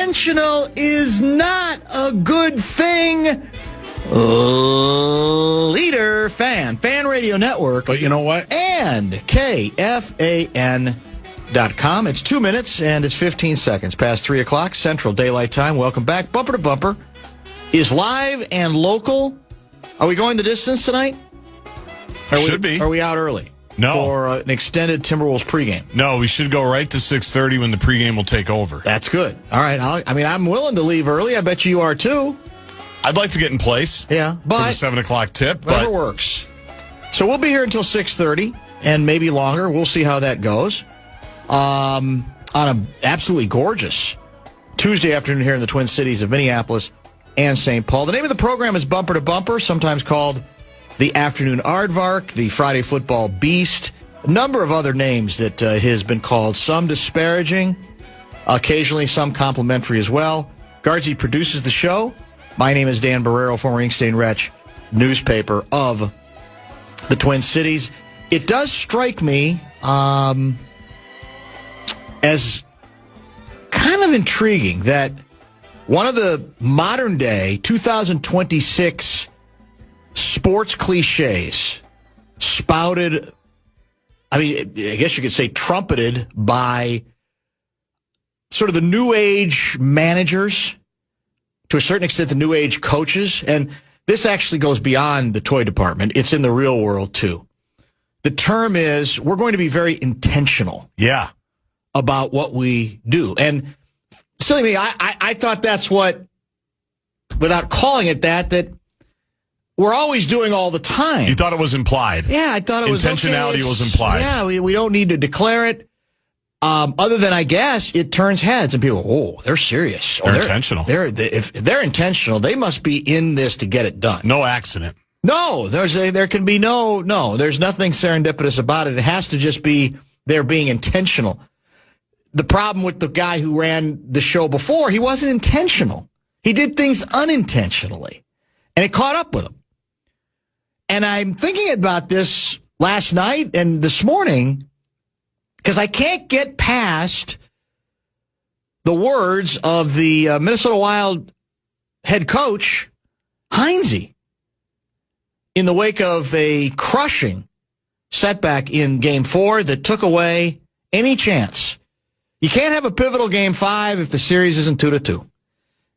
intentional is not a good thing. Leader Fan Radio Network. But you know what? And KFAN.com. It's 2 minutes and it's 15 seconds past 3 o'clock Central Daylight Time. Welcome back. Bumper to Bumper is live and local. Are we going the distance tonight? Should be. Are we out early? No. For an extended Timberwolves pregame? No, we should go right to 6:30 when the pregame will take over. That's good. All right. I'm willing to leave early. I bet you are too. I'd like to get in place. Yeah, but for the 7 o'clock tip. Whatever works. So we'll be here until 6:30 and maybe longer. We'll see how that goes. On a absolutely gorgeous Tuesday afternoon here in the Twin Cities of Minneapolis and St. Paul. The name of the program is Bumper to Bumper, sometimes called the Afternoon Aardvark, the Friday Football Beast, a number of other names that has been called, some disparaging, occasionally some complimentary as well. Gaardsy produces the show. My name is Dan Barreiro, former Ink Stain Wretch, newspaper of the Twin Cities. It does strike me as kind of intriguing that one of the modern-day 2026 sports cliches spouted, I guess you could say trumpeted by sort of the new age managers, to a certain extent the new age coaches, and this actually goes beyond the toy department. It's in the real world too. The term is, we're going to be very intentional about what we do. And silly me, I thought that's what, without calling it that we're always doing all the time. You thought it was implied. Yeah, I thought it was intentionality was implied. Yeah, we don't need to declare it. Other than, I guess, it turns heads and people, they're serious. They're intentional. If they're intentional, they must be in this to get it done. No accident. No, there can be no, there's nothing serendipitous about it. It has to just be they're being intentional. The problem with the guy who ran the show before, he wasn't intentional. He did things unintentionally, and it caught up with him. And I'm thinking about this last night and this morning because I can't get past the words of the Minnesota Wild head coach, Hynes, in the wake of a crushing setback in Game 4 that took away any chance. You can't have a pivotal Game 5 if the series isn't 2-2.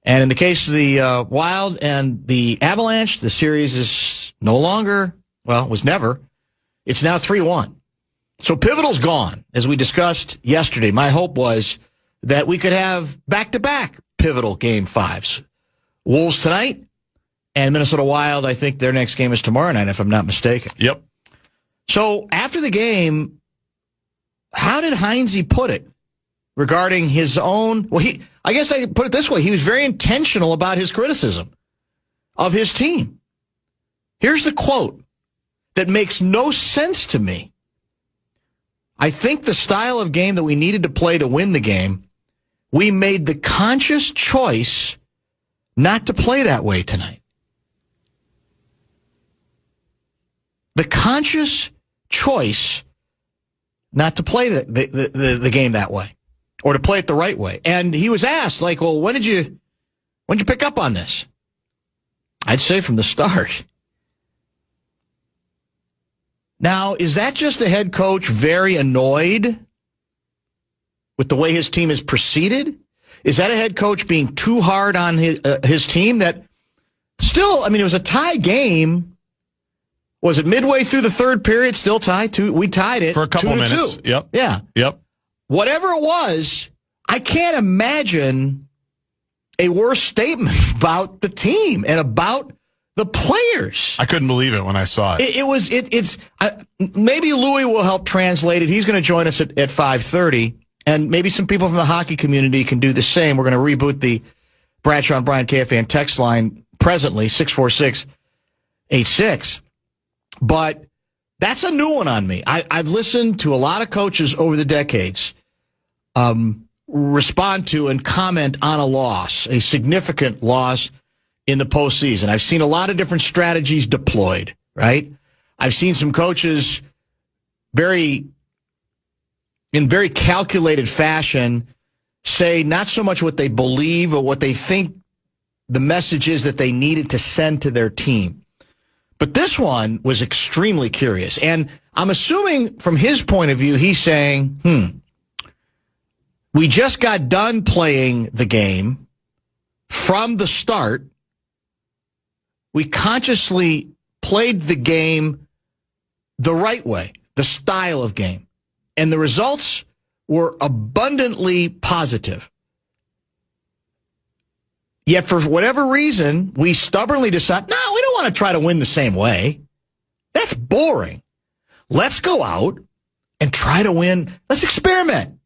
And in the case of the Wild and the Avalanche, the series is no longer, it was never. It's now 3-1. So pivotal's gone. As we discussed yesterday, my hope was that we could have back-to-back pivotal Game 5s. Wolves tonight and Minnesota Wild, I think their next game is tomorrow night, if I'm not mistaken. Yep. So after the game, how did Hynes put it regarding his own? Well, I guess I could put it this way. He was very intentional about his criticism of his team. Here's the quote that makes no sense to me. I think the style of game that we needed to play to win the game, we made the conscious choice not to play that way tonight. The conscious choice not to play the game that way, or to play it the right way. And he was asked, when did you pick up on this? I'd say from the start. Now, is that just a head coach very annoyed with the way his team has proceeded? Is that a head coach being too hard on his team that still, it was a tie game. Was it midway through the third period, still tied? We tied it. For a couple minutes. Yep. Yeah. Yep. Whatever it was, I can't imagine a worse statement about the team and about the players. I couldn't believe it when I saw it. Maybe Louis will help translate it. He's going to join us at 5:30, and maybe some people from the hockey community can do the same. We're going to reboot the Bradshaw and Bryant KFAN text line presently, 64686. But that's a new one on me. I've listened to a lot of coaches over the decades respond to and comment on a loss, a significant loss in the postseason. I've seen a lot of different strategies deployed, right? I've seen some coaches in very calculated fashion say not so much what they believe or what they think the message is that they needed to send to their team. But this one was extremely curious. And I'm assuming from his point of view, he's saying, we just got done playing the game from the start. We consciously played the game the right way, the style of game. And the results were abundantly positive. Yet for whatever reason, we stubbornly decide, no, we don't want to try to win the same way. That's boring. Let's go out and try to win. Let's experiment.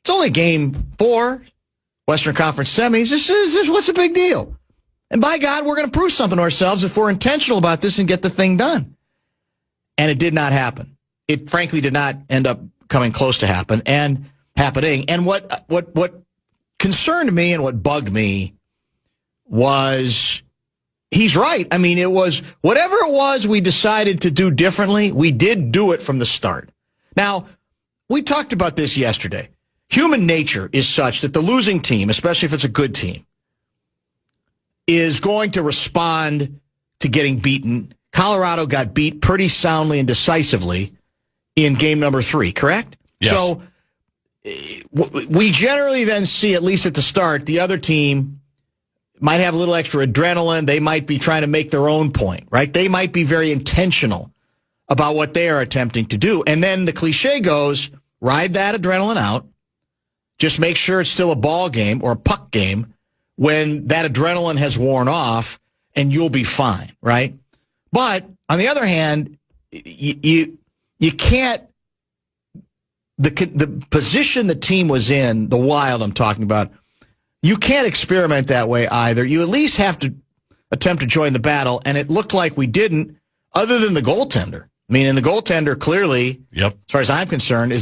It's only game 4, Western Conference semis. This is what's the big deal? And by God, we're going to prove something to ourselves if we're intentional about this and get the thing done. And it did not happen. It frankly did not end up coming close to happening. And what concerned me and what bugged me was he's right. I mean, it was whatever it was we decided to do differently, we did do it from the start. Now, we talked about this yesterday. Human nature is such that the losing team, especially if it's a good team, is going to respond to getting beaten. Colorado got beat pretty soundly and decisively in game number 3, correct? Yes. So we generally then see, at least at the start, the other team might have a little extra adrenaline. They might be trying to make their own point, right? They might be very intentional about what they are attempting to do. And then the cliche goes, ride that adrenaline out. Just make sure it's still a ball game or a puck game when that adrenaline has worn off, and you'll be fine, right? But on the other hand, you can't. The position the team was in, the Wild I'm talking about, you can't experiment that way either. You at least have to attempt to join the battle, and it looked like we didn't, other than the goaltender. I mean, and the goaltender clearly, as far as I'm concerned,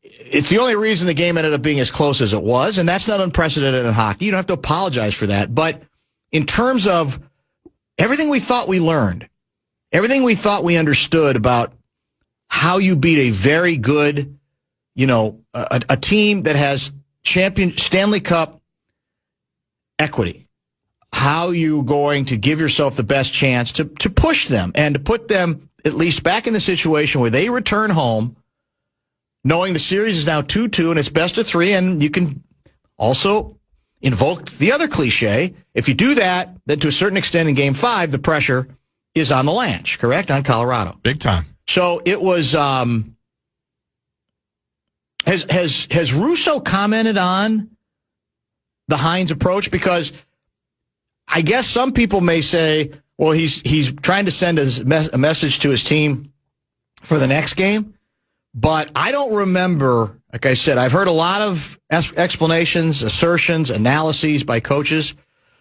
it's the only reason the game ended up being as close as it was, and that's not unprecedented in hockey. You don't have to apologize for that. But in terms of everything we thought we learned, everything we thought we understood about how you beat a very good, a team that has Stanley Cup equity, how you going to give yourself the best chance to push them and to put them at least back in the situation where they return home, knowing the series is now 2-2 and it's best of 3, and you can also invoke the other cliche. If you do that, then to a certain extent in Game 5, the pressure is on the Lanch, correct? On Colorado. Big time. So it was, has Russo commented on the Hynes approach? Because I guess some people may say, well, he's trying to send a message to his team for the next game. But I don't remember, like I said, I've heard a lot of explanations, assertions, analyses by coaches.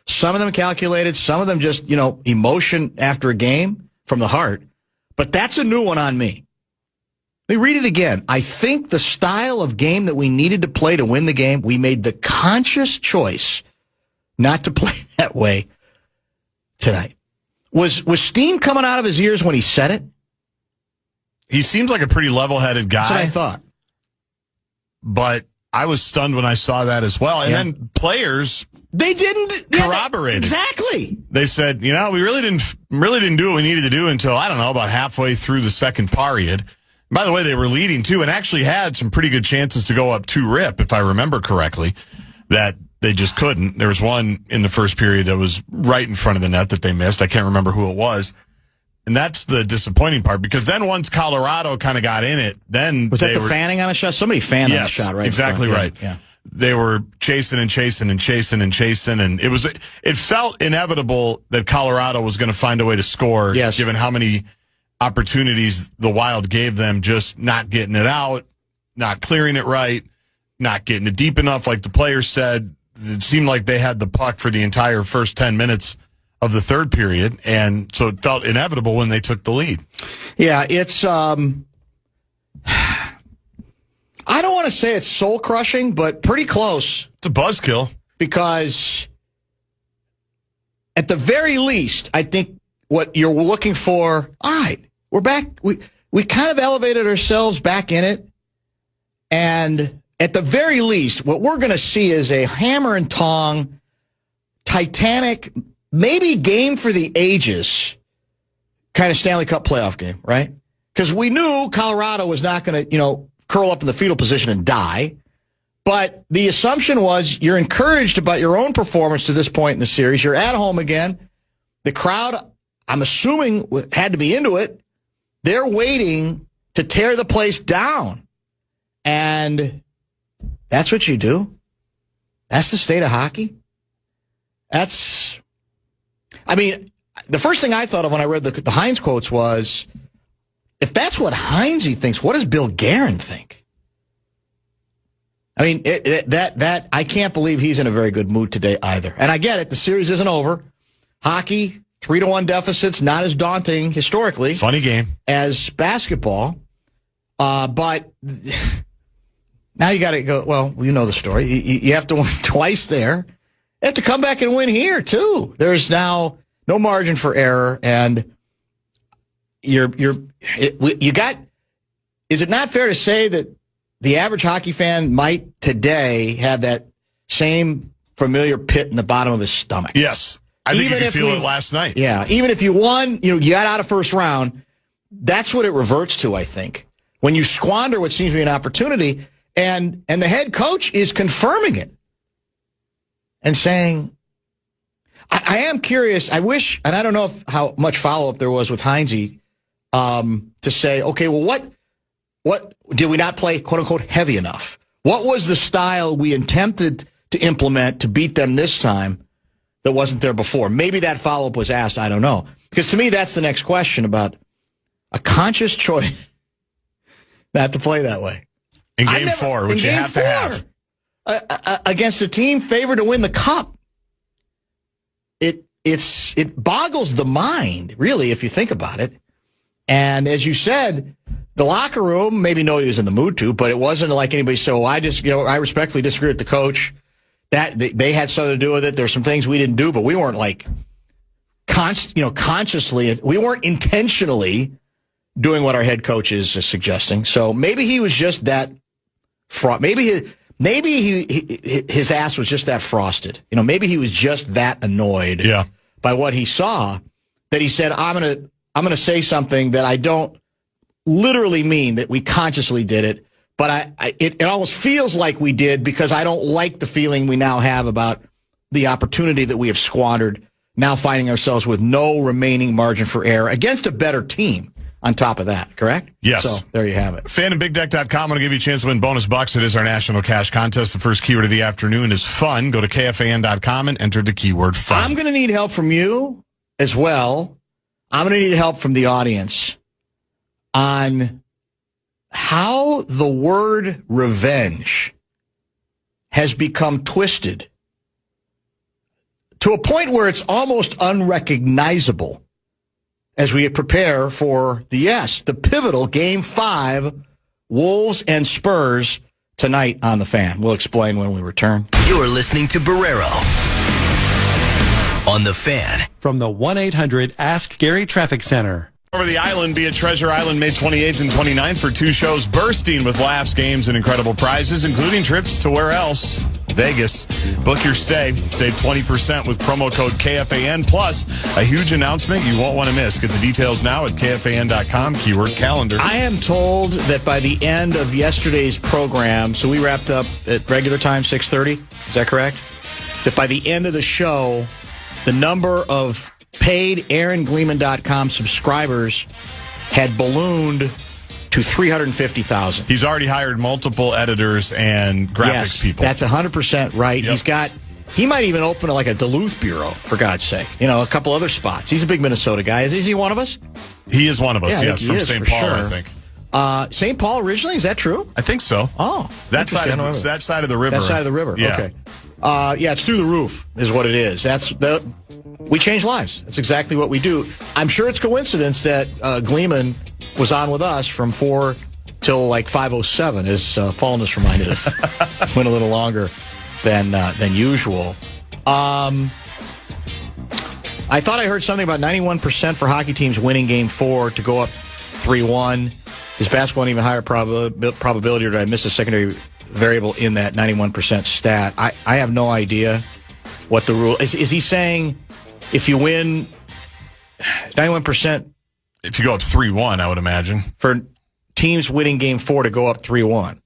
Some of them calculated, some of them just, emotion after a game from the heart. But that's a new one on me. Let me read it again. I think the style of game that we needed to play to win the game, we made the conscious choice not to play that way tonight. Was steam coming out of his ears when he said it? He seems like a pretty level-headed guy. That's what I thought. But I was stunned when I saw that as well. And then players, they didn't corroborate it. Exactly. They said, we really didn't do what we needed to do until, about halfway through the second period. By the way, they were leading too, and actually had some pretty good chances to go up 2-rip, if I remember correctly, that they just couldn't. There was one in the first period that was right in front of the net that they missed. I can't remember who it was. And that's the disappointing part, because then once Colorado kind of got in it, then was that the fanning on a shot? Somebody fanned on a shot, right? Exactly right. Yeah. They were chasing, and it felt inevitable that Colorado was going to find a way to score, given how many opportunities the Wild gave them, just not getting it out, not clearing it right, not getting it deep enough, like the players said. It seemed like they had the puck for the entire first 10 minutes of the third period, and so it felt inevitable when they took the lead. Yeah, it's I don't want to say it's soul-crushing, but pretty close. It's a buzzkill. Because at the very least, I think what you're looking for, all right, we're back. We kind of elevated ourselves back in it, and at the very least, what we're going to see is a hammer and tong, Titanic, maybe game for the ages kind of Stanley Cup playoff game, right? Because we knew Colorado was not going to, curl up in the fetal position and die. But the assumption was you're encouraged about your own performance to this point in the series. You're at home again. The crowd, I'm assuming, had to be into it. They're waiting to tear the place down. And that's what you do. That's the state of hockey. The first thing I thought of when I read the Hynes quotes was, if that's what Hynes thinks, what does Bill Guerin think? I mean, I can't believe he's in a very good mood today either. And I get it. The series isn't over. Hockey, 3-1 deficits, not as daunting historically. Funny game. As basketball. But now you got to go, well, you know the story. You have to win twice there. You have to come back and win here, too. There's now no margin for error. And is it not fair to say that the average hockey fan might today have that same familiar pit in the bottom of his stomach? Yes. I think you could feel it last night. Yeah. Even if you won, you got out of first round, that's what it reverts to, I think. When you squander what seems to be an opportunity, and the head coach is confirming it and saying, I am curious. I wish, and I don't know how much follow-up there was with Hynes to say, okay, well, what did we not play, quote unquote, heavy enough? What was the style we attempted to implement to beat them this time that wasn't there before? Maybe that follow-up was asked. I don't know. Because to me, that's the next question about a conscious choice not to play that way. In game 4, which you have to have. Against a team favored to win the cup. It boggles the mind, really, if you think about it. And as you said, the locker room, maybe nobody was in the mood to, but it wasn't like anybody said, I respectfully disagree with the coach. That they had something to do with it. There's some things we didn't do, but we weren't like consciously, we weren't intentionally doing what our head coach is suggesting. So maybe he was just that maybe his ass was just that frosted. Maybe he was just that annoyed by what he saw that he said, I'm gonna say something that I don't literally mean that we consciously did it, but it almost feels like we did because I don't like the feeling we now have about the opportunity that we have squandered, now finding ourselves with no remaining margin for error against a better team on top of that, correct? Yes. So there you have it. FanandBigDeck.com. I'm going to give you a chance to win bonus bucks. It is our national cash contest. The first keyword of the afternoon is fun. Go to KFAN.com and enter the keyword fun. I'm going to need help from you as well. I'm going to need help from the audience on how the word revenge has become twisted to a point where it's almost unrecognizable as we prepare for the pivotal Game 5, Wolves and Spurs tonight on The Fan. We'll explain when we return. You're listening to Barreiro on The Fan. From the 1-800-ASK-GARY Traffic Center. Over the island, be at Treasure Island May 28th and 29th for 2 shows bursting with laughs, games, and incredible prizes, including trips to where else? Vegas. Book your stay. Save 20% with promo code KFAN. Plus, a huge announcement you won't want to miss. Get the details now at KFAN.com, keyword calendar. I am told that by the end of yesterday's program, so we wrapped up at regular time, 6:30. Is that correct? That by the end of the show, the number of paid AaronGleeman.com subscribers had ballooned to 350,000. He's already hired multiple editors and graphics people. That's 100% right. Yep. He might even open like a Duluth bureau, for God's sake. A couple other spots. He's a big Minnesota guy. Is he one of us? He is one of us, yeah, yes, from St. Paul, sure. I think. St. Paul originally? Is that true? I think so. Oh. That side of the river. That side of the river, yeah. Okay. It's through the roof is what it is. We change lives. That's exactly what we do. I'm sure it's coincidence that Gleeman was on with us from 4 till like 5:07, as Fallness reminded us. Went a little longer than usual. I thought I heard something about 91% for hockey teams winning Game 4 to go up 3-1. Is basketball an even higher probability, or did I miss a secondary variable in that 91% stat. I have no idea what the rule is. Is he saying if you win 91%? If you go up 3-1, I would imagine. For teams winning game 4 to go up 3-1.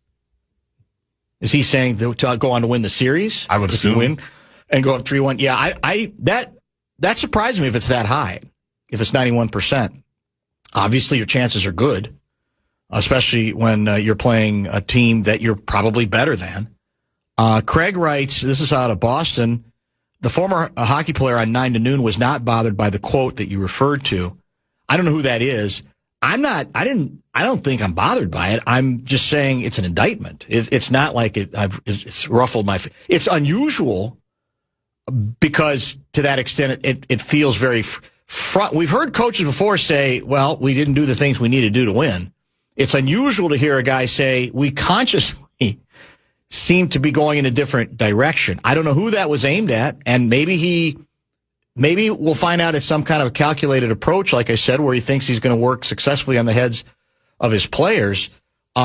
Is he saying to go on to win the series? I would assume. If you win and go up 3-1. Yeah, that surprised me if it's that high, if it's 91%. Obviously, your chances are good, especially when you're playing a team that you're probably better than. Craig writes, this is out of Boston, the former hockey player on 9 to Noon was not bothered by the quote that you referred to. I don't know who that is. I don't think I'm bothered by it. I'm just saying it's an indictment. It's not like it's ruffled my. It's unusual because to that extent it feels very front. We've heard coaches before say, "Well, we didn't do the things we needed to do to win." It's unusual to hear a guy say, "We consciously seem to be going in a different direction." I don't know who that was aimed at, and maybe we'll find out it's some kind of a calculated approach, like I said, where he thinks he's going to work successfully on the heads of his players.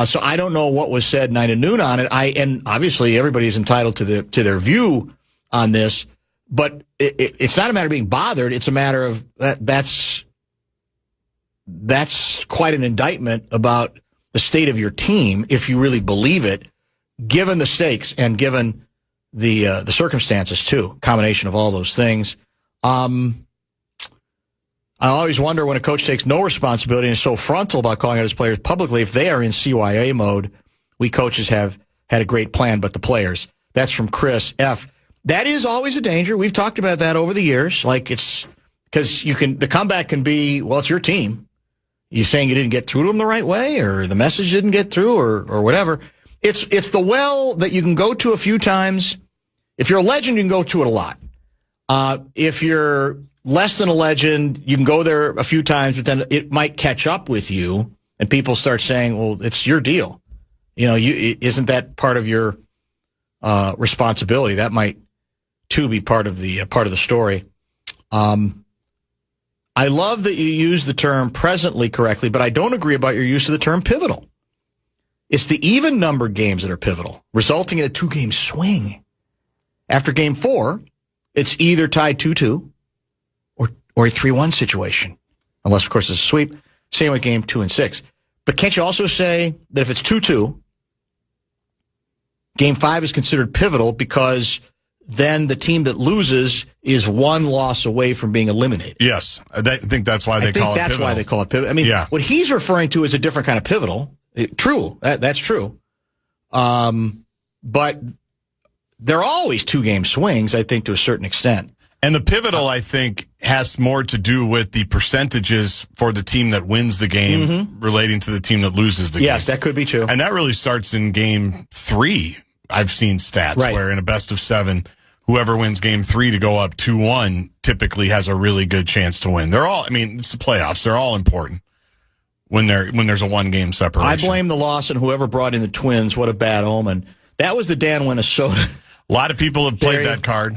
So I don't know what was said 9 to Noon on it. And obviously everybody's entitled to their view on this, but it's not a matter of being bothered. It's a matter of that's quite an indictment about the state of your team, if you really believe it, given the stakes and given the circumstances too. Combination of all those things. I always wonder when a coach takes no responsibility and is so frontal about calling out his players publicly, if they are in CYA mode. We coaches have had a great plan, but the players. That's from Chris F. That is always a danger. We've talked about that over the years. Like it's because the comeback can be, well, it's your team. You saying you didn't get through to them the right way, or the message didn't get through, or whatever. It's the well that you can go to a few times. If you're a legend, you can go to it a lot. If you're less than a legend, you can go there a few times, but then it might catch up with you, and people start saying, "Well, it's your deal." Isn't that part of your responsibility? That might too be part of the story. I love that you use the term presently correctly, but I don't agree about your use of the term pivotal. It's the even-numbered games that are pivotal, resulting in a 2-game swing. After game 4, it's either tied 2-2 or a 3-1 situation, unless, of course, it's a sweep. Same with game 2 and 6. But can't you also say that if it's 2-2, game 5 is considered pivotal because then the team that loses is one loss away from being eliminated? Yes. I think that's why they call it pivotal. That's why they call it pivotal. I mean, what he's referring to is a different kind of pivotal. True. That's true. But they're always 2-game swings, I think, to a certain extent. And the pivotal, I think, has more to do with the percentages for the team that wins the game relating to the team that loses the game. Yes, that could be true. And that really starts in game 3. I've seen stats where in a best of 7, whoever wins game 3 to go up 2-1 typically has a really good chance to win. It's the playoffs. They're all important when there's a 1-game separation. I blame the loss on whoever brought in the Twins. What a bad omen. That was the Dan Minnesota. A lot of people have played that card.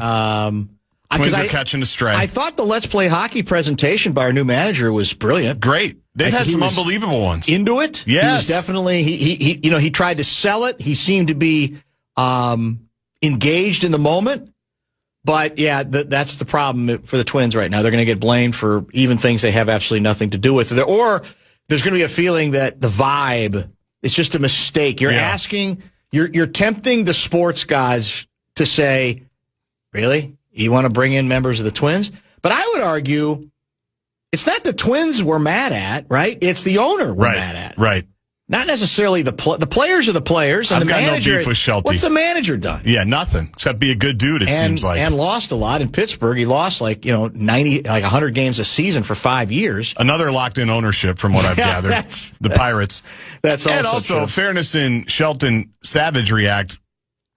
Twins are catching a stray. I thought the Let's Play Hockey presentation by our new manager was brilliant. Great. They've had some unbelievable ones. Into it. Yes. He was definitely, he tried to sell it. He seemed to be engaged in the moment. But, yeah, that's the problem for the Twins right now. They're going to get blamed for even things they have absolutely nothing to do with. Or there's going to be a feeling that the vibe is just a mistake. You're asking, you're tempting the sports guys to say, really? You want to bring in members of the Twins? But I would argue it's not the Twins we're mad at, right? It's the owner we're mad at. Right. Not necessarily the players are the players. And I've the got manager, no beef with Shelty. What's the manager done? Yeah, nothing. Except be a good dude, it seems like. And lost a lot in Pittsburgh. He lost 100 games a season for 5 years. Another locked-in ownership from what I've gathered. The Pirates. That's also And also, true. fairness in Shelton Savagery Act,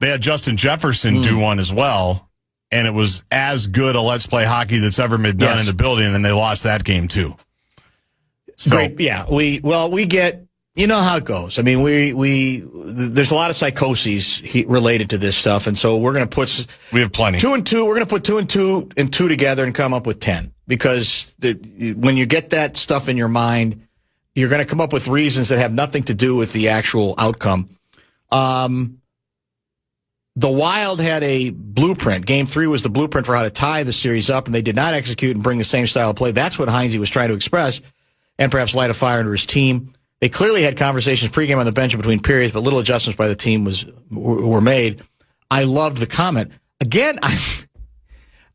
they had Justin Jefferson do one as well, and it was as good a Let's Play Hockey that's ever been done in the building, and they lost that game too. So, great. Yeah, we get. You know how it goes. I mean, there's a lot of psychoses related to this stuff, and so we're going to put. We have plenty. 2 and 2. We're going to put 2 and 2 and 2 together and come up with 10. Because when you get that stuff in your mind, you're going to come up with reasons that have nothing to do with the actual outcome. the Wild had a blueprint. Game 3 was the blueprint for how to tie the series up, and they did not execute and bring the same style of play. That's what Hynes was trying to express, and perhaps light a fire under his team. They clearly had conversations pregame on the bench and between periods, but little adjustments by the team were made. I loved the comment. Again,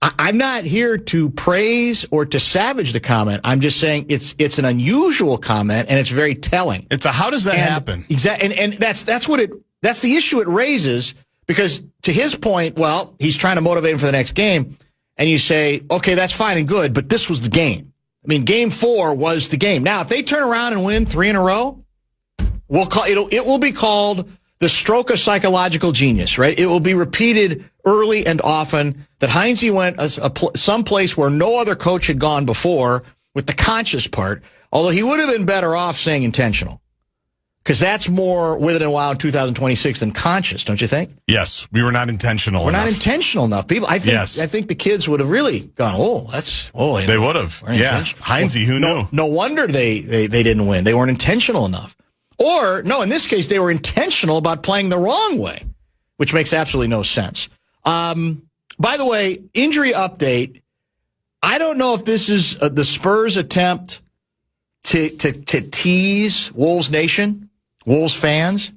I'm not here to praise or to savage the comment. I'm just saying it's an unusual comment, and it's very telling. It's a how does that happen? Exactly, and that's the issue it raises, because to his point, well, he's trying to motivate him for the next game, and you say, okay, that's fine and good, but this was the game. I mean, Game 4 was the game. Now, if they turn around and win 3 in a row, it will be called the stroke of psychological genius, right? It will be repeated early and often that Hynes went someplace where no other coach had gone before with the conscious part, although he would have been better off saying intentional, because that's more with it and wow in 2026 than conscious, don't you think? Yes, we were not intentional enough. We're not intentional enough. People, I think the kids would have really gone, they would have. Yeah, Hynes, who knew? No wonder they didn't win. They weren't intentional enough. Or, no, in this case, they were intentional about playing the wrong way, which makes absolutely no sense. By the way, injury update. I don't know if this is the Spurs' attempt to tease Wolves Nation, Wolves fans.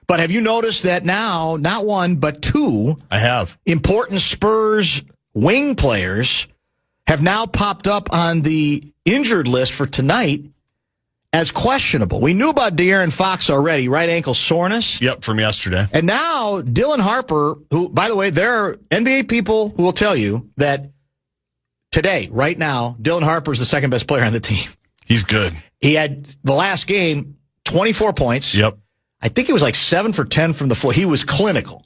But have you noticed that now, not one, but 2 I have important Spurs wing players have now popped up on the injured list for tonight as questionable. We knew about De'Aaron Fox already, right ankle soreness. Yep, from yesterday. And now Dylan Harper, who, by the way, there are NBA people who will tell you that today, right now, Dylan Harper is the second best player on the team. He's good. He had the last game, 24 points. Yep. I think it was like 7 for 10 from the floor. He was clinical.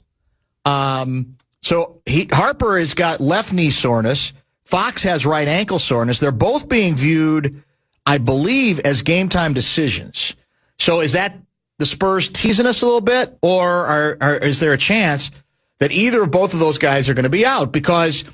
So Harper has got left knee soreness. Fox has right ankle soreness. They're both being viewed, I believe, as game time decisions. So is that the Spurs teasing us a little bit, or is there a chance that either or both of those guys are going to be out? Because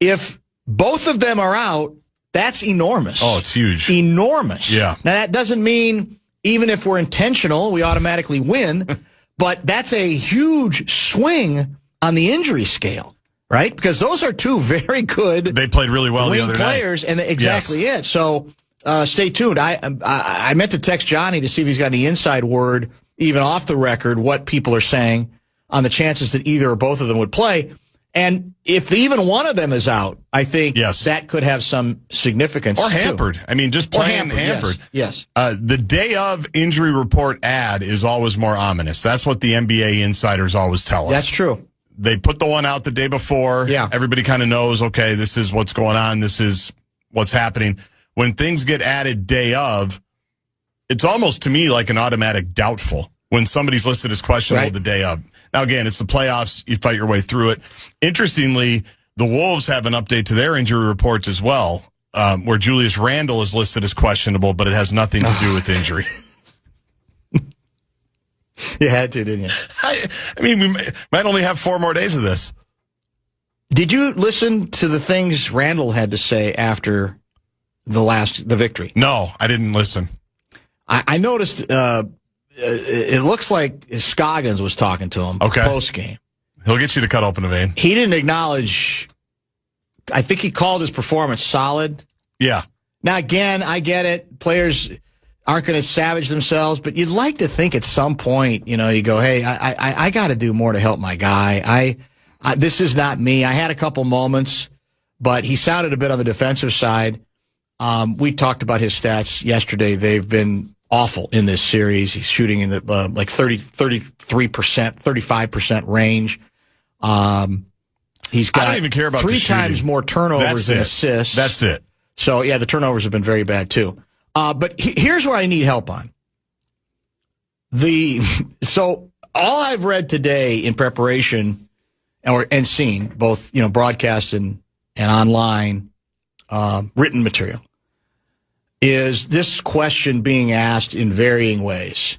if both of them are out, that's enormous. Oh, it's huge. Enormous. Yeah. Now, that doesn't mean even if we're intentional, we automatically win, but that's a huge swing on the injury scale, right? Because those are 2 very good. They played really well the other players, night. and exactly it. So stay tuned. I meant to text Johnny to see if he's got any inside word, even off the record, what people are saying on the chances that either or both of them would play. And if even one of them is out, I think that could have some significance. Or hampered. Too. I mean, just plain hampered. Yes. The day of injury report ad is always more ominous. That's what the NBA insiders always tell us. That's true. They put the one out the day before. Yeah. Everybody kind of knows, okay, this is what's going on. This is what's happening. When things get added day of, it's almost to me like an automatic doubtful when somebody's listed as questionable the day of. Now, again, it's the playoffs. You fight your way through it. Interestingly, the Wolves have an update to their injury reports as well, where Julius Randle is listed as questionable, but it has nothing to do with injury. You had to, didn't you? I mean, we might only have 4 more days of this. Did you listen to the things Randle had to say after the victory? No, I didn't listen. I noticed it looks like Scoggins was talking to him post-game. He'll get you to cut open a vein. He didn't acknowledge, I think he called his performance solid. Yeah. Now, again, I get it. Players aren't going to savage themselves, but you'd like to think at some point, you go, hey, I got to do more to help my guy. This is not me. I had a couple moments, but he sounded a bit on the defensive side. We talked about his stats yesterday. They've been awful in this series. He's shooting in the like 33%, 35% range. He's got I don't even care about 3 times more turnovers than assists. That's it. So, yeah, the turnovers have been very bad, too. But here's where I need help on. So all I've read today in preparation and seen, both broadcast and online written material, is this question being asked in varying ways.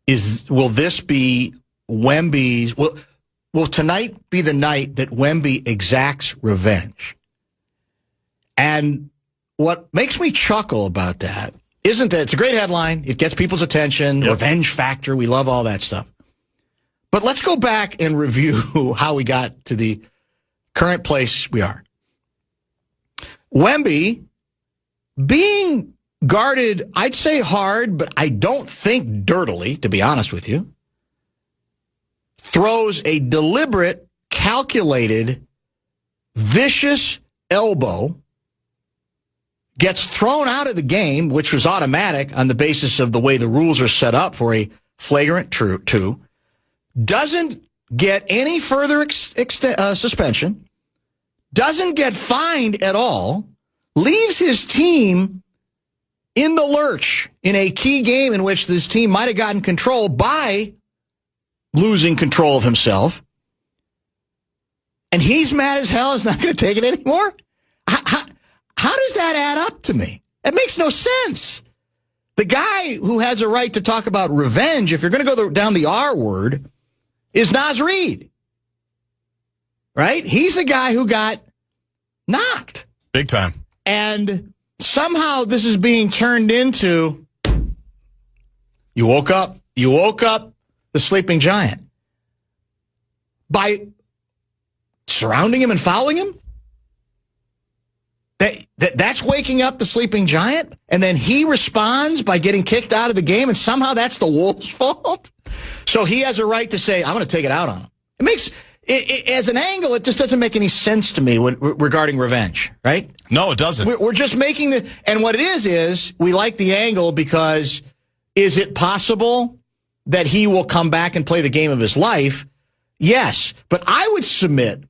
Will this be Wemby's? Will tonight be the night that Wemby exacts revenge? And what makes me chuckle about that isn't that it's a great headline. It gets people's attention. Yep. Revenge factor. We love all that stuff. But let's go back and review how we got to the current place we are. Wemby being guarded, I'd say hard, but I don't think dirtily, to be honest with you, throws a deliberate, calculated, vicious elbow, gets thrown out of the game, which was automatic on the basis of the way the rules are set up for a flagrant two, doesn't get any further suspension, doesn't get fined at all, leaves his team in the lurch in a key game in which this team might have gotten control by losing control of himself. And he's mad as hell, is not going to take it anymore? How does that add up to me? It makes no sense. The guy who has a right to talk about revenge, if you're going to go down the R word, is Naz Reid. Right? He's the guy who got knocked. Big time. And somehow this is being turned into, you woke up the sleeping giant by surrounding him and fouling him. That's waking up the sleeping giant, and then he responds by getting kicked out of the game, and somehow that's the Wolves' fault. So he has a right to say, I'm going to take it out on him. It makes, as an angle, it just doesn't make any sense to me regarding revenge, right? No, it doesn't. We're just making the, and what it is we like the angle because is it possible that he will come back and play the game of his life? Yes, but I would submit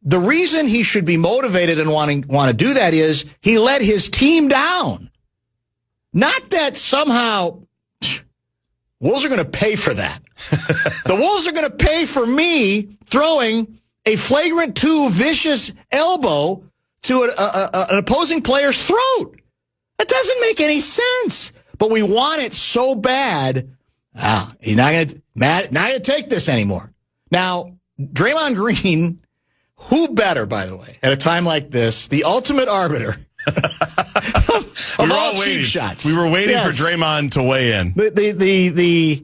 the reason he should be motivated and want to do that is he let his team down. Not that somehow Wolves are going to pay for that. The Wolves are going to pay for me throwing a flagrant two vicious elbow to an opposing player's throat. That doesn't make any sense. But we want it so bad. He's not going to take this anymore. Now, Draymond Green, who better, by the way, at a time like this, the ultimate arbiter of all cheap shots. We were waiting for Draymond to weigh in.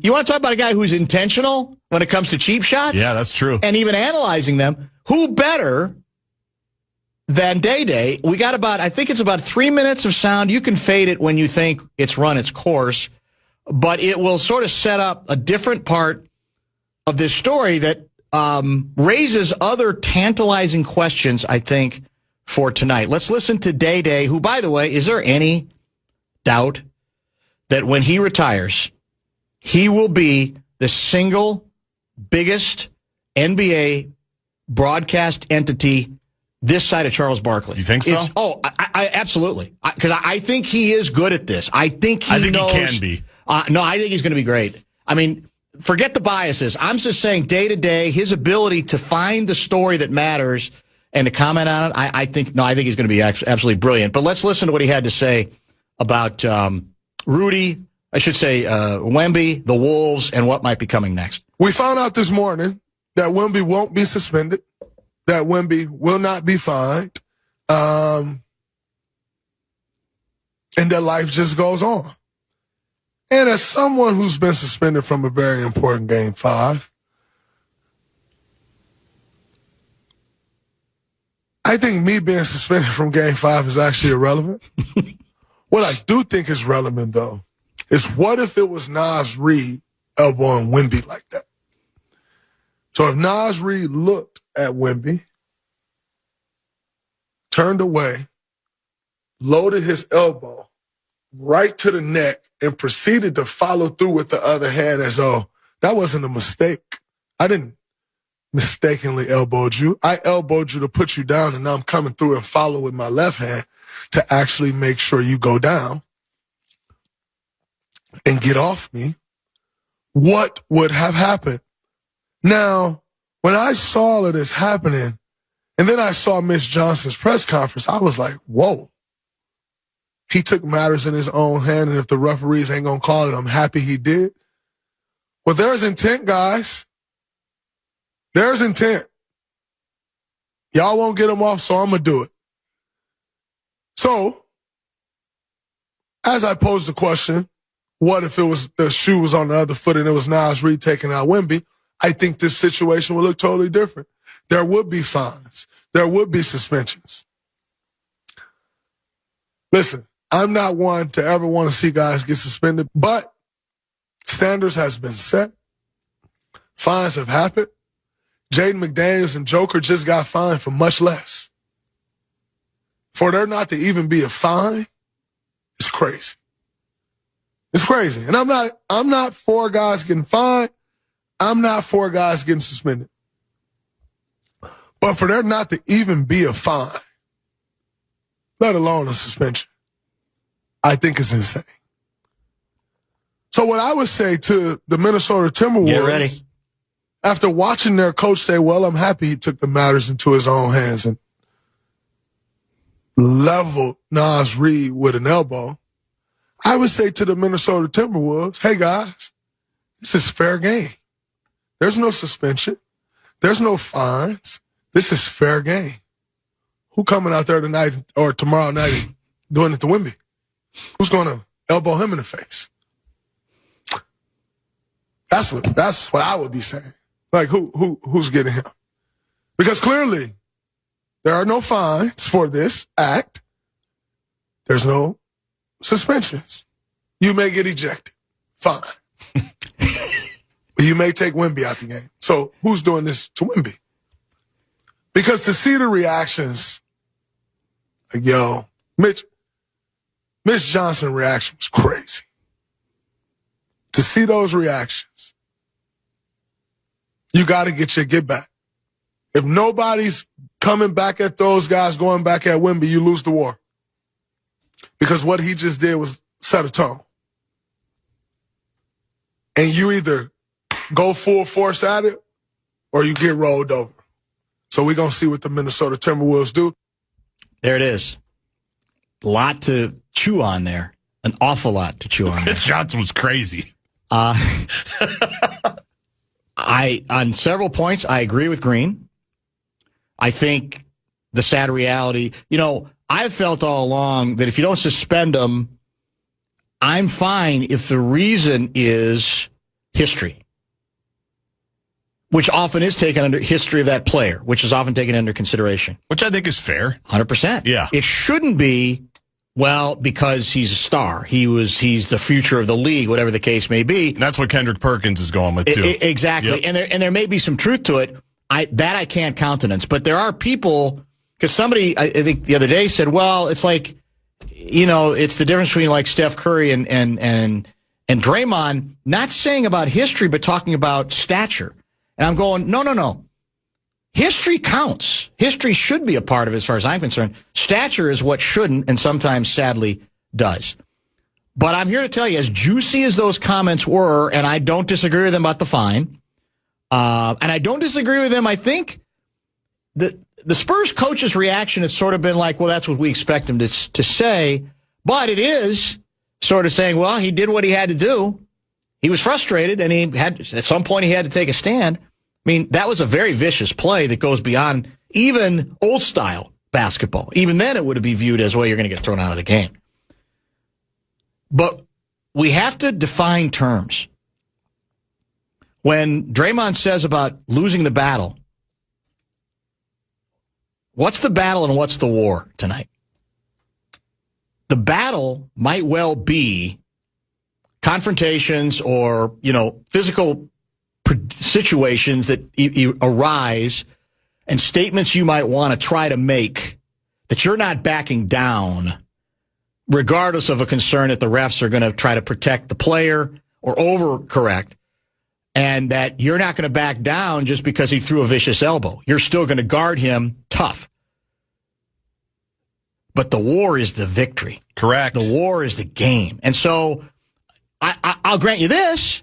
You want to talk about a guy who's intentional when it comes to cheap shots? Yeah, that's true. And even analyzing them. Who better than Day? We got I think it's about 3 minutes of sound. You can fade it when you think it's run its course, but it will sort of set up a different part of this story that raises other tantalizing questions, I think, for tonight. Let's listen to Day, who, by the way, is there any doubt that when he retires, he will be the single biggest NBA broadcast entity this side of Charles Barkley? You think so? I absolutely. Because I think he is good at this. I think he knows. He can be. No, I think he's going to be great. I mean, forget the biases. I'm just saying day to day, his ability to find the story that matters and to comment on it, I think he's going to be absolutely brilliant. But let's listen to what he had to say about Rudy, Wemby, the Wolves, and what might be coming next. We found out this morning that Wemby won't be suspended, that Wemby will not be fined, and that life just goes on. And as someone who's been suspended from a very important Game 5, I think me being suspended from Game 5 is actually irrelevant. What I do think is relevant, though, is what if it was Naz Reid elbowing Wemby like that? So if Naz Reid looked at Wemby, turned away, loaded his elbow right to the neck, and proceeded to follow through with the other hand as though that wasn't a mistake. I didn't mistakenly elbowed you. I elbowed you to put you down, and now I'm coming through and follow with my left hand to actually make sure you go down and get off me. What would have happened? Now, when I saw all of this happening, and then I saw Mitch Johnson's press conference, I was like, whoa. He took matters in his own hand, and if the referees ain't going to call it, I'm happy he did. Well, there's intent, guys. There's intent. Y'all won't get him off, so I'm going to do it. So, as I posed the question, what if it was the shoe was on the other foot and it was Naz Reid taking out Wemby? I think this situation would look totally different. There would be fines. There would be suspensions. Listen, I'm not one to ever want to see guys get suspended, but standards has been set. Fines have happened. Jaden McDaniels and Joker just got fined for much less. For there not to even be a fine, it's crazy. It's crazy. And I'm not for guys getting fined. I'm not for guys getting suspended. But for there not to even be a fine, let alone a suspension, I think it's insane. So what I would say to the Minnesota Timberwolves, get ready. After watching their coach say, well, I'm happy he took the matters into his own hands and leveled Naz Reid with an elbow, I would say to the Minnesota Timberwolves, hey, guys, this is fair game. There's no suspension. There's no fines. This is fair game. Who coming out there tonight or tomorrow night and doing it to Wemby? Who's going to elbow him in the face? That's what I would be saying. Like, who's getting him? Because clearly there are no fines for this act. There's no suspensions. You may get ejected. Fine. You may take Wemby out the game. So who's doing this to Wemby? Because to see the reactions, like, yo, Mitch Johnson's reaction was crazy. To see those reactions, you got to get your get back. If nobody's coming back at those guys, going back at Wemby, you lose the war. Because what he just did was set a tone. And you either go full force at it or you get rolled over. So we're going to see what the Minnesota Timberwolves do. There it is. A lot to chew on there. An awful lot to chew on there. Johnson was crazy. On several points, I agree with Green. I think the sad reality, I've felt all along that if you don't suspend them, I'm fine if the reason is history, which often is taken under history of that player, which is often taken under consideration. Which I think is fair. 100%. Yeah. It shouldn't be, well, because he's a star. He's the future of the league, whatever the case may be. And that's what Kendrick Perkins is going with, too. Exactly. Yep. And there may be some truth to it. I can't countenance. But there are people, because somebody, I think the other day said, well, it's like, it's the difference between like Steph Curry and Draymond, not saying about history, but talking about stature. And I'm going, no. History counts. History should be a part of it as far as I'm concerned. Stature is what shouldn't and sometimes sadly does. But I'm here to tell you, as juicy as those comments were, and I don't disagree with them about the fine, and I don't disagree with them, I think the Spurs coach's reaction has sort of been like, well, that's what we expect him to say. But it is sort of saying, well, he did what he had to do. He was frustrated, and at some point he had to take a stand. I mean, that was a very vicious play that goes beyond even old-style basketball. Even then, it would be viewed as, well, you're going to get thrown out of the game. But we have to define terms. When Draymond says about losing the battle, what's the battle and what's the war tonight? The battle might well be confrontations or, physical situations that arise and statements you might want to try to make that you're not backing down regardless of a concern that the refs are going to try to protect the player or overcorrect, and that you're not going to back down just because he threw a vicious elbow. You're still going to guard him tough. But the war is the victory. Correct. The war is the game. And so I'll grant you this.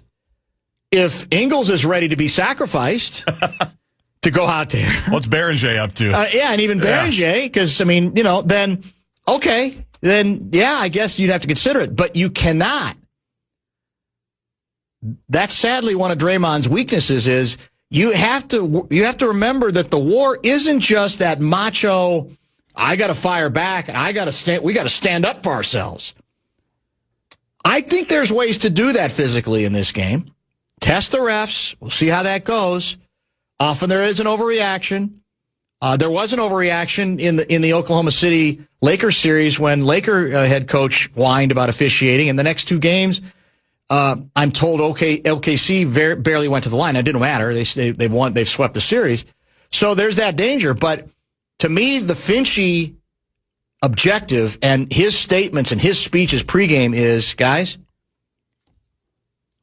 If Ingles is ready to be sacrificed to go out there. What's Berenjay up to? And even Berenjay, because, then, okay, then, I guess you'd have to consider it. But you cannot. That's sadly one of Draymond's weaknesses is you have to remember that the war isn't just that macho, I got to fire back, we got to stand up for ourselves. I think there's ways to do that physically in this game. Test the refs. We'll see how that goes. Often there is an overreaction. There was an overreaction in the Oklahoma City Lakers series when Laker head coach whined about officiating. In the next two games, I'm told OKC barely went to the line. It didn't matter. They've won. They've swept the series. So there's that danger. But to me, the Finchy objective and his statements and his speeches pregame is, guys,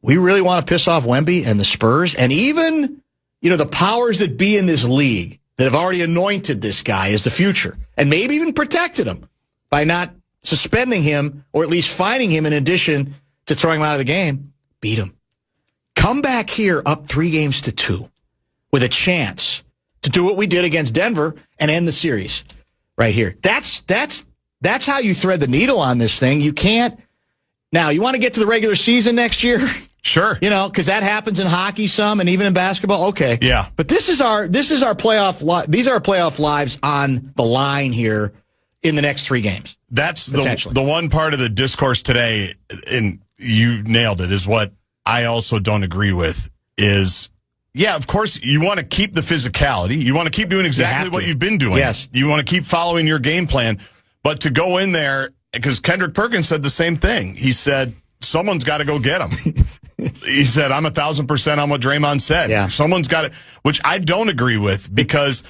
we really want to piss off Wemby and the Spurs and even, the powers that be in this league that have already anointed this guy as the future and maybe even protected him by not suspending him or at least fining him in addition to throwing him out of the game. Beat him. Come back here up 3-2 with a chance to do what we did against Denver and end the series right here. That's how you thread the needle on this thing. You can't. Now, you want to get to the regular season next year? Sure. Because that happens in hockey some and even in basketball. Okay. Yeah. But this is our playoff. These are our playoff lives on the line here in the next 3 games. That's the one part of the discourse today, and you nailed it, is what I also don't agree with is, yeah, of course, you want to keep the physicality. You want to keep doing exactly what you've been doing. Yes. You want to keep following your game plan. But to go in there, because Kendrick Perkins said the same thing. He said, someone's got to go get him. He said, I'm 1,000% on what Draymond said. Yeah. Someone's got to, which I don't agree with because.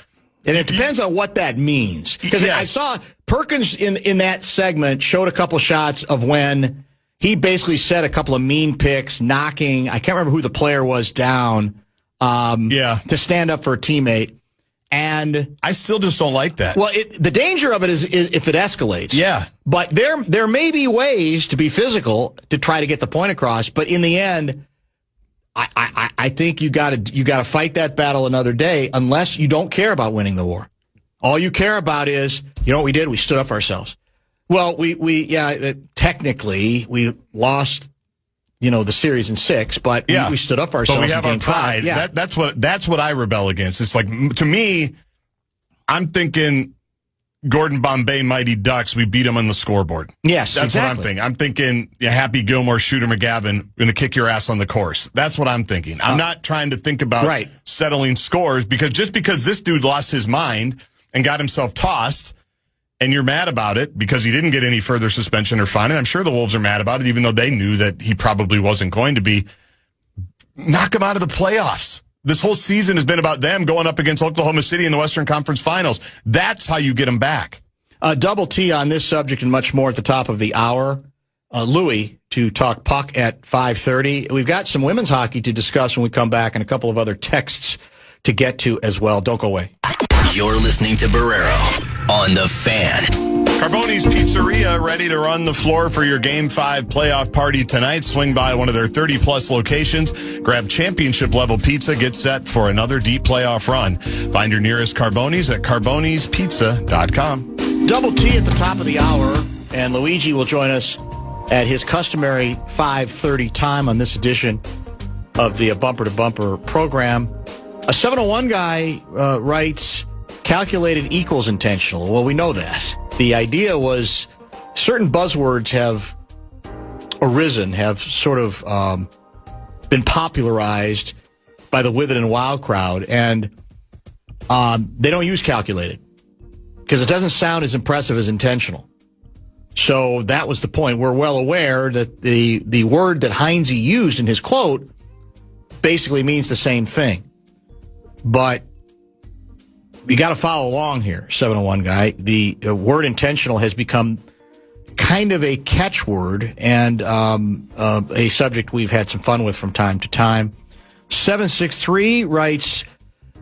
And it depends on what that means. Because I saw Perkins in that segment showed a couple shots of when he basically said a couple of mean picks, knocking, I can't remember who the player was down, to stand up for a teammate. And I still just don't like that. Well, the danger of it is if it escalates. Yeah. But there may be ways to be physical to try to get the point across. But in the end, I think you got to fight that battle another day unless you don't care about winning the war. All you care about is, what we did? We stood up for ourselves. Well, technically we lost, the series in 6, but we stood up for ourselves. But we have in our game pride. 5. Yeah. That's what I rebel against. It's like, to me, I'm thinking Gordon Bombay Mighty Ducks, we beat them on the scoreboard. Yes, that's exactly. what I'm thinking. I'm thinking Happy Gilmore, Shooter McGavin, going to kick your ass on the course. That's what I'm thinking. I'm not trying to think about settling scores because this dude lost his mind and got himself tossed, and you're mad about it because he didn't get any further suspension or fine, and I'm sure the Wolves are mad about it, even though they knew that he probably wasn't going to be. Knock him out of the playoffs. This whole season has been about them going up against Oklahoma City in the Western Conference Finals. That's how you get them back. Double T on this subject and much more at the top of the hour. Louis to talk puck at 5:30. We've got some women's hockey to discuss when we come back and a couple of other texts to get to as well. Don't go away. You're listening to Barreiro on The Fan. Carboni's Pizzeria ready to run the floor for your Game 5 playoff party tonight. Swing by one of their 30-plus locations. Grab championship-level pizza. Get set for another deep playoff run. Find your nearest Carboni's at carbonispizza.com. Double T at the top of the hour, and Luigi will join us at his customary 5:30 time on this edition of the Bumper to Bumper program. A 701 guy writes, calculated equals intentional. Well, we know that. The idea was certain buzzwords have arisen, have sort of been popularized by the With It and Wow crowd, and they don't use calculated because it doesn't sound as impressive as intentional. So that was the point. We're well aware that the word that Hynes used in his quote basically means the same thing. But you got to follow along here, 701 guy. The word intentional has become kind of a catchword and a subject we've had some fun with from time to time. 763 writes,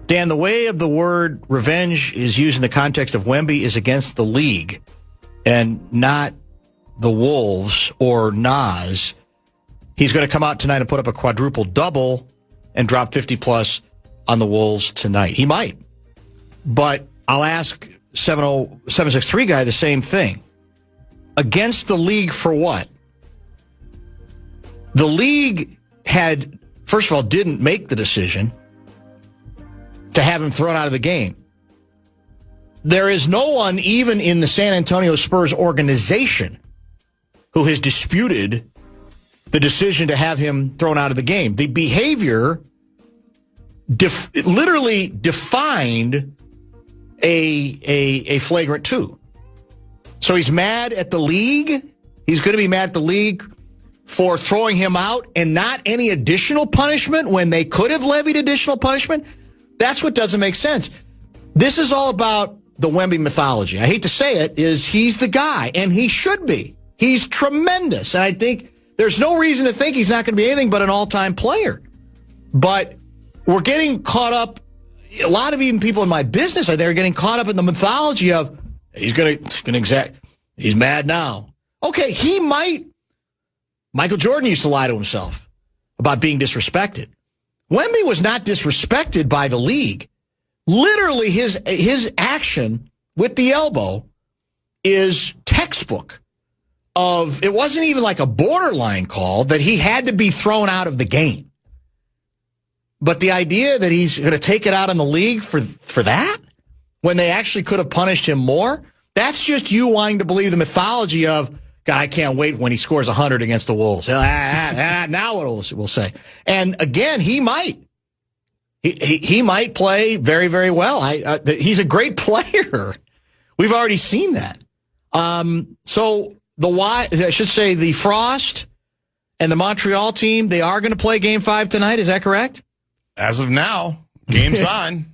Dan, the way of the word revenge is used in the context of Wemby is against the league and not the Wolves or Nas. He's going to come out tonight and put up a quadruple double and drop 50-plus on the Wolves tonight. He might. But I'll ask 763 guy the same thing. Against the league for what? The league had, first of all, didn't make the decision to have him thrown out of the game. There is no one, even in the San Antonio Spurs organization, who has disputed the decision to have him thrown out of the game. The behavior literally defined a flagrant 2. So he's mad at the league. He's going to be mad at the league for throwing him out and not any additional punishment when they could have levied additional punishment. That's what doesn't make sense. This is all about the Wemby mythology. I hate to say it, is he's the guy, and he should be. He's tremendous, and I think there's no reason to think he's not going to be anything but an all-time player. But we're getting caught up, a lot of even people in my business are there getting caught up in the mythology of he's mad now. Okay, he might. Michael Jordan used to lie to himself about being disrespected. Wemby was not disrespected by the league. Literally, his action with the elbow is textbook of, it wasn't even like a borderline call that he had to be thrown out of the game. But the idea that he's going to take it out on the league for that, when they actually could have punished him more, that's just you wanting to believe the mythology of, God, I can't wait when he scores 100 against the Wolves. Now what we'll say. And again, he might. He might play very, very well. He's a great player. We've already seen that. So the Frost and the Montreal team, they are going to play Game 5 tonight. Is that correct? As of now, game's on.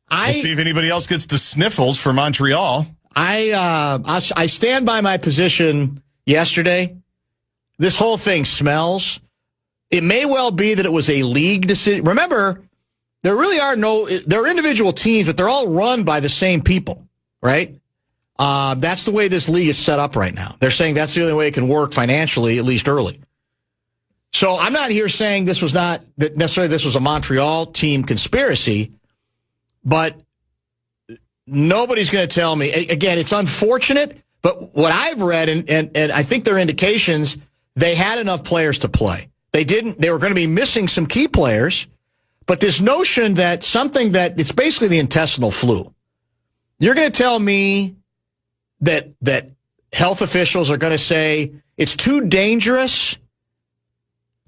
We'll see if anybody else gets the sniffles for Montreal. I stand by my position yesterday. This whole thing smells. It may well be that it was a league decision. Remember, there are individual teams, but they're all run by the same people, right? That's the way this league is set up right now. They're saying that's the only way it can work financially, at least early. So I'm not here saying this was a Montreal team conspiracy, but nobody's going to tell me. Again, it's unfortunate, but what I've read, and I think there are indications, they had enough players to play. They were going to be missing some key players, but this notion that it's basically the intestinal flu. You're going to tell me that health officials are going to say it's too dangerous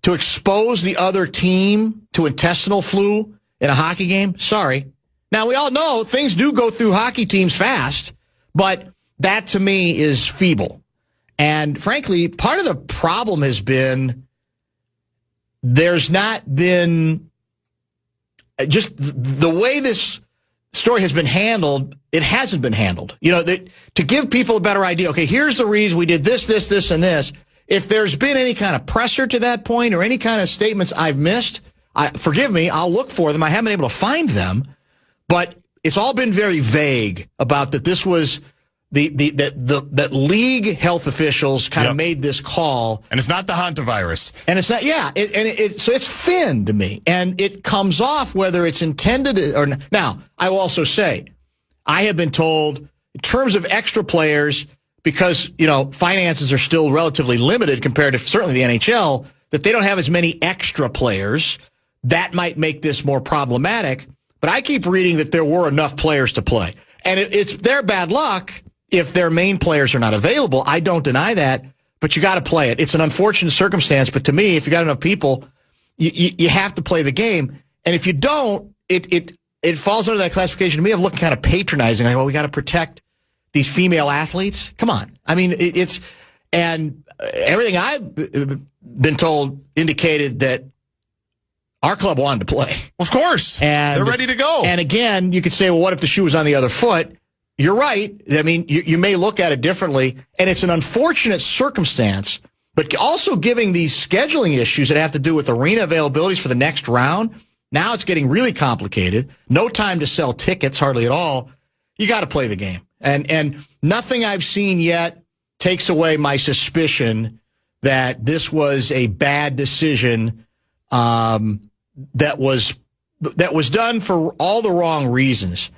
to expose the other team to intestinal flu in a hockey game? Sorry. Now, we all know things do go through hockey teams fast, but that to me is feeble. And frankly, part of the problem has been there's not been just the way this story has been handled, it hasn't been handled. To give people a better idea, okay, here's the reason we did this, and this. If there's been any kind of presser to that point or any kind of statements I've missed, forgive me, I'll look for them. I haven't been able to find them. But it's all been very vague about that this was that league health officials kind of made this call. And it's not the hantavirus. And it's not, so it's thin to me. And it comes off whether it's intended or not. Now, I will also say, I have been told, in terms of extra players, because, finances are still relatively limited compared to certainly the NHL, that they don't have as many extra players. That might make this more problematic. But I keep reading that there were enough players to play. And it's their bad luck if their main players are not available. I don't deny that, but you got to play it. It's an unfortunate circumstance, but to me, if you got enough people, you have to play the game. And if you don't, it falls under that classification to me of looking kind of patronizing. Like, well, we got to protect these female athletes. Come on. I mean, and everything I've been told indicated that our club wanted to play. Of course. And they're ready to go. And again, you could say, well, what if the shoe was on the other foot? You're right. I mean, you may look at it differently, and it's an unfortunate circumstance, but also giving these scheduling issues that have to do with arena availabilities for the next round, now it's getting really complicated. No time to sell tickets, hardly at all. You got to play the game. And nothing I've seen yet takes away my suspicion that this was a bad decision that was done for all the wrong reasons.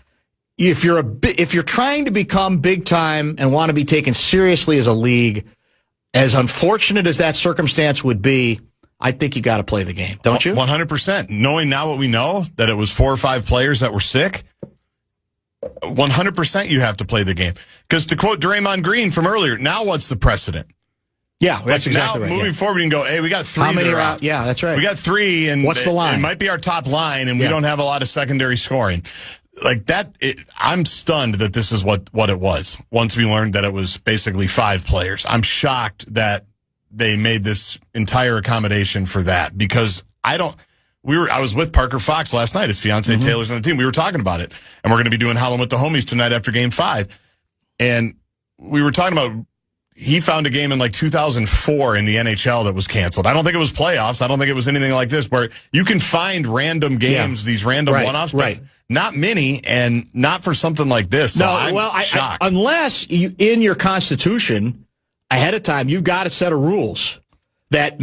If you're trying to become big time and want to be taken seriously as a league, as unfortunate as that circumstance would be, I think you got to play the game, don't you? 100%. Knowing now what we know, that it was 4 or 5 players that were sick, 100% you have to play the game. Because to quote Draymond Green from earlier, now what's the precedent? Yeah, that's exactly now, right. Moving forward, we can go, hey, we got 3 How many that are are out. out? Yeah, that's right. We got 3, and what's the line? It might be our top line, and we don't have a lot of secondary scoring. Like that, I'm stunned that this is what it was. Once we learned that it was basically 5 players, I'm shocked that they made this entire accommodation for that, because I was with Parker Fox last night. His fiance Taylor's on the team. We were talking about it, and we're going to be doing Howlin' with the Homies tonight after Game 5, and we were talking about. He found a game in like 2004 in the NHL that was canceled. I don't think it was playoffs. I don't think it was anything like this, where you can find random games, these random one-offs, but not many, and not for something like this. So I'm shocked. Unless you, in your Constitution, ahead of time, you've got a set of rules that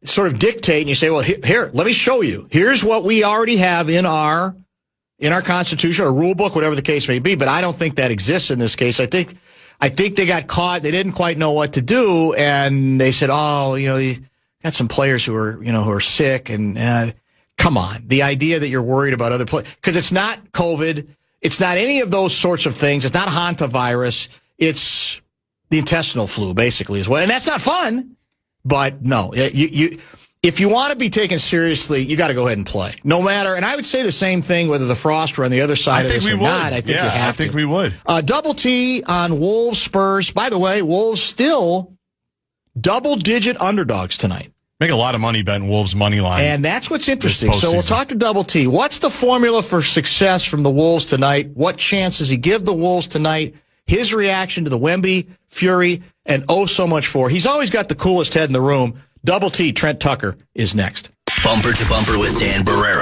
sort of dictate, and you say, well, here, let me show you. Here's what we already have in our Constitution or rule book, whatever the case may be. But I don't think that exists in this case. I think they got caught. They didn't quite know what to do, and they said, "Oh, you got some players who are sick." And come on, the idea that you're worried about other players, because it's not COVID, it's not any of those sorts of things. It's not hantavirus. It's the intestinal flu, basically, as well. And that's not fun. But no, if you want to be taken seriously, you got to go ahead and play. No matter, and I would say the same thing whether the Frost were on the other side of this or not. I think you have to. I think we would. Double T on Wolves Spurs. By the way, Wolves still double-digit underdogs tonight. Make a lot of money betting Wolves money line. And that's what's interesting. So we'll talk to Double T. What's the formula for success from the Wolves tonight? What chance does he give the Wolves tonight? His reaction to the Wemby, Fury, and so much more. He's always got the coolest head in the room. Double T, Trent Tucker, is next. Bumper to Bumper with Dan Barreiro.